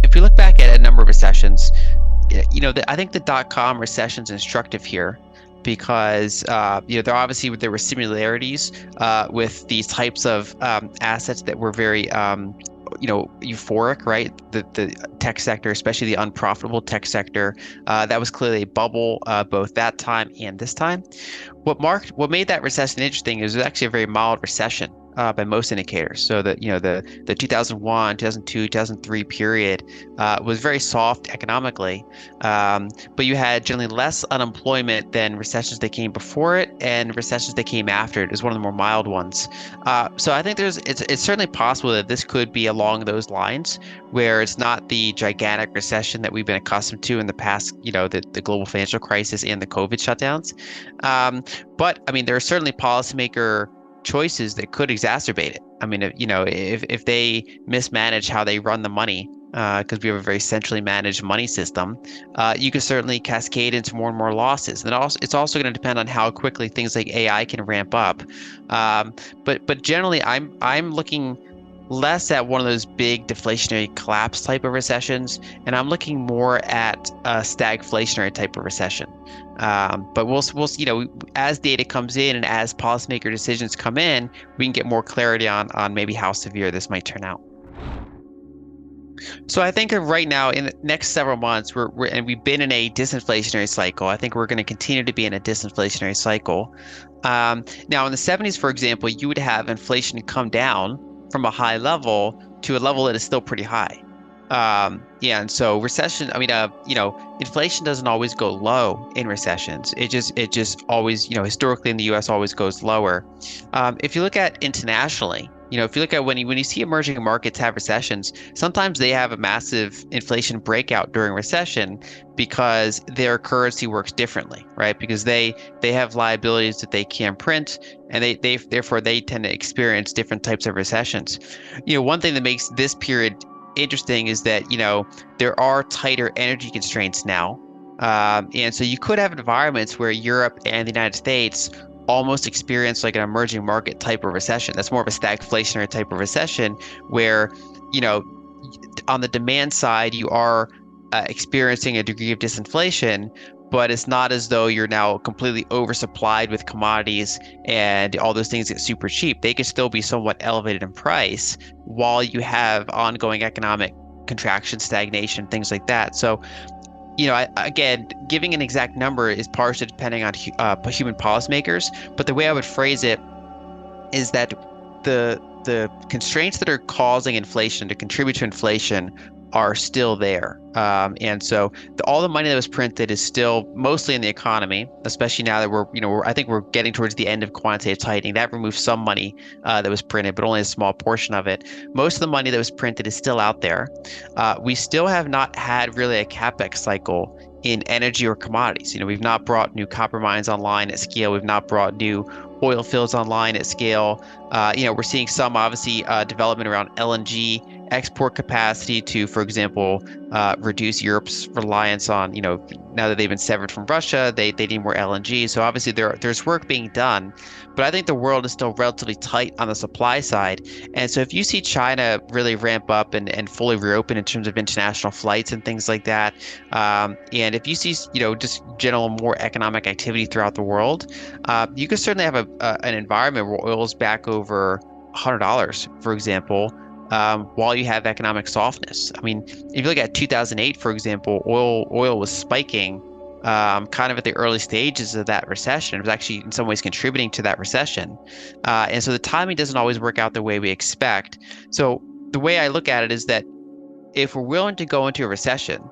If we look back at a number of recessions, I think the dot-com recession is instructive here because there were similarities with these types of assets that were very euphoric, right? The tech sector, especially the unprofitable tech sector, that was clearly a bubble both that time and this time. What made that recession interesting is it was actually a very mild recession by most indicators. So the 2001, 2002, 2003 period was very soft economically, but you had generally less unemployment than recessions that came before it and recessions that came after it. Is one of the more mild ones. So I think it's certainly possible that this could be along those lines, where it's not the gigantic recession that we've been accustomed to in the past, the global financial crisis and the COVID shutdowns. But I mean, there are certainly policymaker choices that could exacerbate it. I mean, if they mismanage how they run the money, because we have a very centrally managed money system, you can certainly cascade into more and more losses. And it's also going to depend on how quickly things like AI can ramp up. But generally, I'm looking less at one of those big deflationary collapse type of recessions, and I'm looking more at a stagflationary type of recession. But we'll as data comes in and as policymaker decisions come in, we can get more clarity on maybe how severe this might turn out. So I think right now, in the next several months, we've been in a disinflationary cycle. I think we're going to continue to be in a disinflationary cycle. Now, in the 70s, for example, you would have inflation come down from a high level to a level that is still pretty high. Yeah, and so inflation doesn't always go low in recessions. It just always, historically in the U.S. always goes lower. If you look at internationally, if you look at when you see emerging markets have recessions, sometimes they have a massive inflation breakout during recession because their currency works differently, right? Because they have liabilities that they can't print, and therefore they tend to experience different types of recessions. One thing that makes this period interesting is that there are tighter energy constraints now, and so you could have environments where Europe and the United States almost experience like an emerging market type of recession. That's more of a stagflationary type of recession where, on the demand side, you are experiencing a degree of disinflation, but it's not as though you're now completely oversupplied with commodities and all those things get super cheap. They could still be somewhat elevated in price while you have ongoing economic contraction, stagnation, things like that. So again, giving an exact number is partially depending on human policymakers, but the way I would phrase it is that the constraints that are causing inflation to contribute to inflation are still there. And so all the money that was printed is still mostly in the economy, especially now that I think we're getting towards the end of quantitative tightening. That removed some money that was printed, but only a small portion of it. Most of the money that was printed is still out there. We still have not had really a capex cycle in energy or commodities. We've not brought new copper mines online at scale. We've not brought new oil fields online at scale. We're seeing some obviously development around LNG export capacity to, for example, reduce Europe's reliance on, now that they've been severed from Russia, they need more LNG. So obviously there's work being done, but I think the world is still relatively tight on the supply side. And so if you see China really ramp up and fully reopen in terms of international flights and things like that, and if you see, just general more economic activity throughout the world, you could certainly have an environment where oil is back over $100, for example, while you have economic softness. I mean, if you look at 2008, for example, oil was spiking kind of at the early stages of that recession. It was actually in some ways contributing to that recession. And so the timing doesn't always work out the way we expect. So the way I look at it is that if we're willing to go into a recession,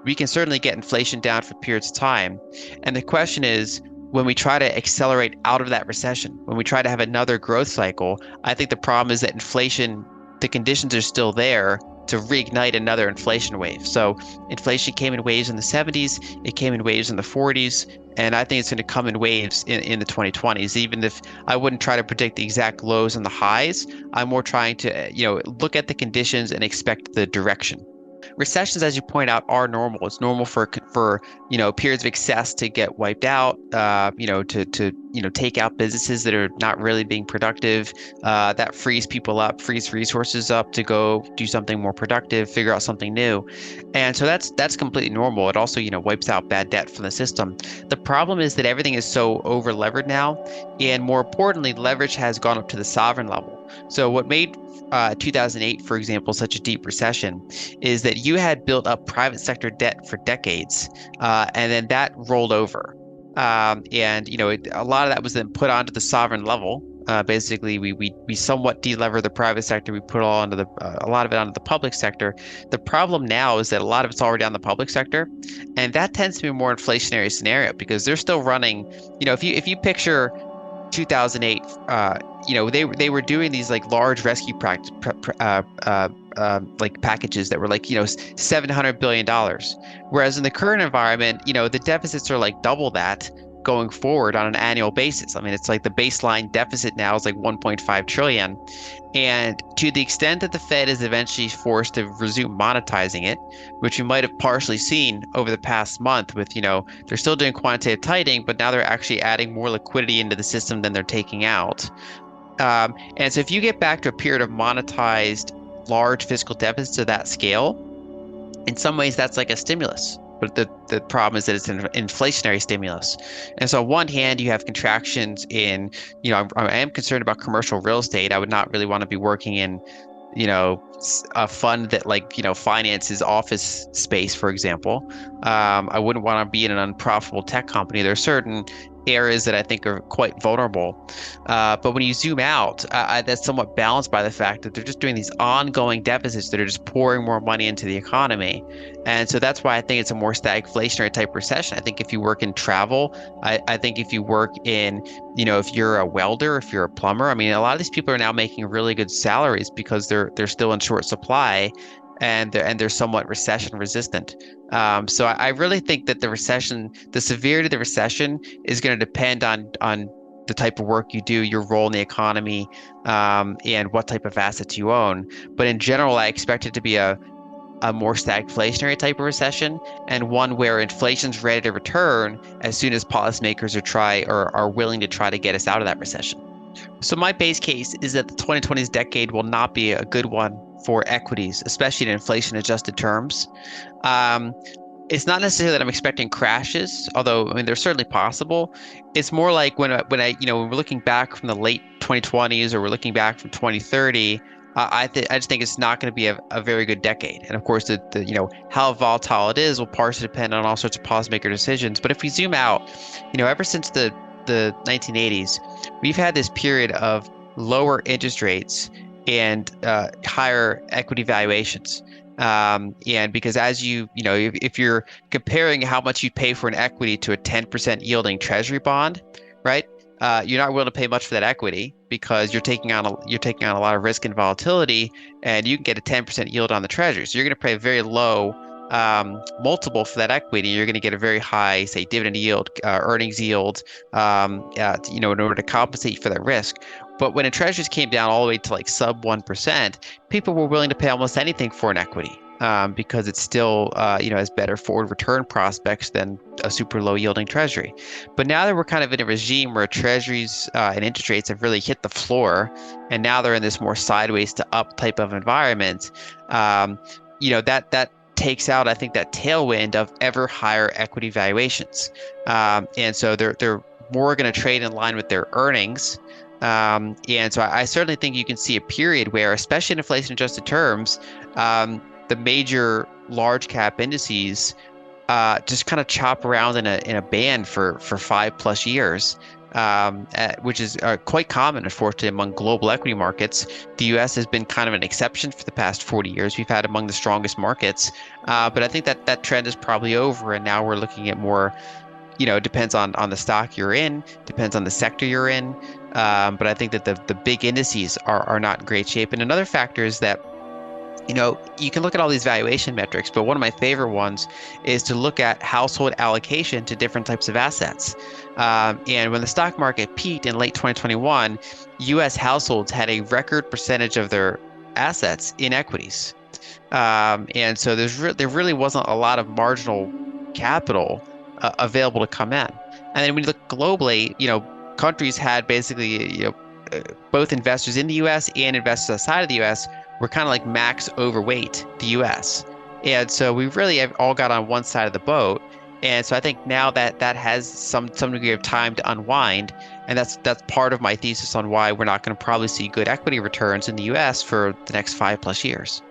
we can certainly get inflation down for periods of time. And the question is, when we try to accelerate out of that recession, when we try to have another growth cycle, I think the problem is that the conditions are still there to reignite another inflation wave. So inflation came in waves in the 70s, it came in waves in the 40s, and I think it's going to come in waves in the 2020s. Even if I wouldn't try to predict the exact lows and the highs, I'm more trying to look at the conditions and expect the direction. Recessions, as you point out, are normal. It's normal for periods of excess to get wiped out. To take out businesses that are not really being productive. That frees people up, frees resources up to go do something more productive, figure out something new, and so that's completely normal. It also wipes out bad debt from the system. The problem is that everything is so over levered now, and more importantly, leverage has gone up to the sovereign level. So what made 2008, for example, such a deep recession is that you had built up private sector debt for decades, and then that rolled over. A lot of that was then put onto the sovereign level. Basically, we somewhat delever the private sector. We put a lot of it onto the public sector. The problem now is that a lot of it's already on the public sector, and that tends to be a more inflationary scenario because they're still running. If you picture 2008, they were doing these like large rescue practice, like packages that were like $700 billion, whereas in the current environment, the deficits are like double that going forward on an annual basis. I mean, it's like the baseline deficit now is like 1.5 trillion. And to the extent that the Fed is eventually forced to resume monetizing it, which you might have partially seen over the past month with, they're still doing quantitative tightening, but now they're actually adding more liquidity into the system than they're taking out. And so if you get back to a period of monetized large fiscal deficits of that scale, in some ways that's like a stimulus. But the problem is that it's an inflationary stimulus. And so on one hand, you have contractions in, I am concerned about commercial real estate. I would not really want to be working in, a fund that finances office space, for example. I wouldn't want to be in an unprofitable tech company. There are certain areas that I think are quite vulnerable. But when you zoom out, that's somewhat balanced by the fact that they're just doing these ongoing deficits that are just pouring more money into the economy. And so that's why I think it's a more stagflationary type recession. I think if you work in travel, I think if you work in, if you're a welder, if you're a plumber, I mean, a lot of these people are now making really good salaries because they're still in short supply, and they're somewhat recession resistant. So I really think that the severity of the recession is going to depend on the type of work you do, your role in the economy, and what type of assets you own. But in general, I expect it to be a more stagflationary type of recession, and one where inflation's ready to return as soon as policymakers are willing to try to get us out of that recession. So my base case is that the 2020s decade will not be a good one for equities, especially in inflation-adjusted terms. It's not necessarily that I'm expecting crashes, although I mean they're certainly possible. It's more like when we're looking back from the late 2020s or we're looking back from 2030. I just think it's not going to be a very good decade. And of course, how volatile it is will partially depend on all sorts of policymaker decisions. But if we zoom out, ever since the 1980s, we've had this period of lower interest rates and higher equity valuations. And because if you're comparing how much you pay for an equity to a 10% yielding treasury bond, right? You're not willing to pay much for that equity because you're taking on a lot of risk and volatility, and you can get a 10% yield on the treasury. So you're going to pay a very low multiple for that equity. You're going to get a very high, say, dividend yield, earnings yield, in order to compensate for that risk. But when the treasuries came down all the way to like sub 1%, people were willing to pay almost anything for an equity. Because it's still, has better forward return prospects than a super low yielding treasury. But now that we're kind of in a regime where treasuries and interest rates have really hit the floor, and now they're in this more sideways to up type of environment, that takes out, I think, that tailwind of ever higher equity valuations. And so they're more going to trade in line with their earnings. And so I certainly think you can see a period where, especially in inflation adjusted terms, the major large cap indices just kind of chop around in a band for 5+ years, which is quite common, unfortunately, among global equity markets. The U.S. has been kind of an exception for the past 40 years. We've had among the strongest markets, but I think that trend is probably over, and now we're looking at more. It depends on the stock you're in, depends on the sector you're in, but I think that the big indices are not in great shape. And another factor is that you can look at all these valuation metrics, but one of my favorite ones is to look at household allocation to different types of assets. And when the stock market peaked in late 2021, U.S. households had a record percentage of their assets in equities. And so there really wasn't a lot of marginal capital available to come in. And then when you look globally, countries had basically, both investors in the U.S. and investors outside of the U.S. were kind of like max overweight the U.S. And so we really have all got on one side of the boat. And so I think now that that has some degree of time to unwind, and that's part of my thesis on why we're not going to probably see good equity returns in the U.S. for the next 5+ years.